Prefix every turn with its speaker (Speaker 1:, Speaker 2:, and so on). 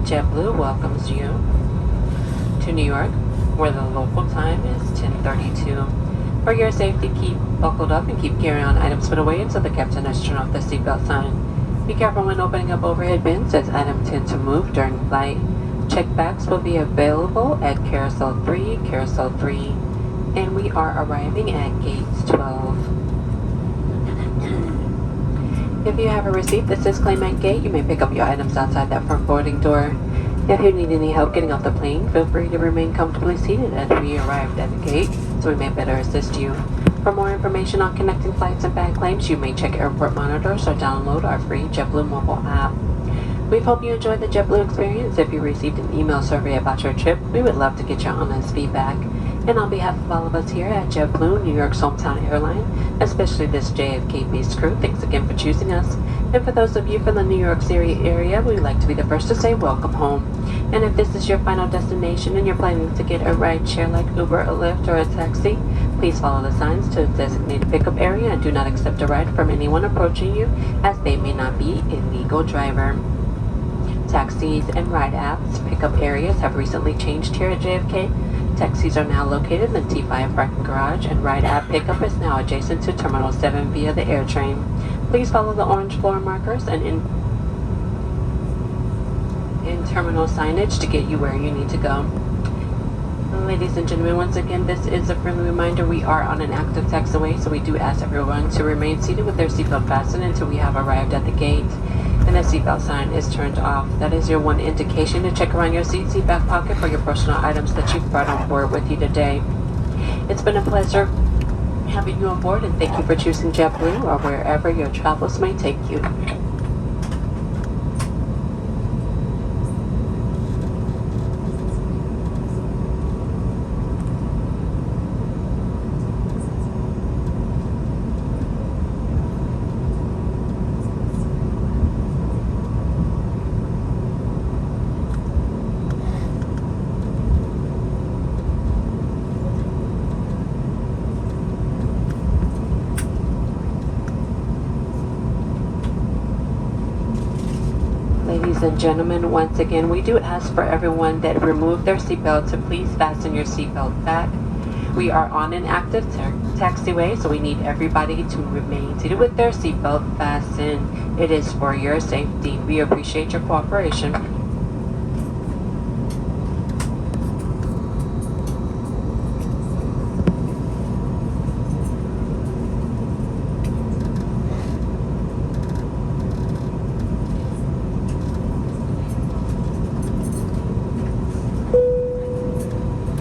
Speaker 1: JetBlue welcomes you to New York, where the local time is 10:32. For your safety, keep buckled up and keep carry-on items put away until the captain has turned off the seatbelt sign. Be careful when opening up overhead bins, as items tend to move during flight. Check bags will be available at Carousel 3, and we are arriving at Gate 12. If you have a receipt that says claim at gate, you may pick up your items outside that front boarding door. If you need any help getting off the plane, feel free to remain comfortably seated as we arrived at the gate, so we may better assist you. For more information on connecting flights and bag claims, you may check airport monitors or download our free JetBlue mobile app. We hope you enjoyed the JetBlue experience. If you received an email survey about your trip, we would love to get your honest feedback. And on behalf of all of us here at JetBlue, New York's hometown airline, especially this JFK-based crew, thanks again for choosing us. And for those of you from the New York City area, we'd like to be the first to say welcome home. And if this is your final destination and you're planning to get a ride share like Uber, a Lyft, or a taxi, please follow the signs to the designated pickup area and do not accept a ride from anyone approaching you, as they may not be a legal driver. Taxis and ride apps pickup areas have recently changed here at JFK. Taxis are now located in the T5 parking garage, and ride app pickup is now adjacent to Terminal 7 via the air train. Please follow the orange floor markers and in terminal signage to get you where you need to go. Ladies and gentlemen, once again, this is a friendly reminder. We are on an active taxiway, so we do ask everyone to remain seated with their seatbelt fastened until we have arrived at the gate and the seatbelt sign is turned off. That is your one indication to check around your seat back pocket for your personal items that you've brought on board with you today. It's been a pleasure having you on board, and thank you for choosing JetBlue or wherever your travels may take you. Ladies and gentlemen, once again, we do ask for everyone that remove their seatbelt to please fasten your seatbelt back. We are on an active taxiway, so we need everybody to remain seated with their seatbelt fastened. It is for your safety. We appreciate your cooperation.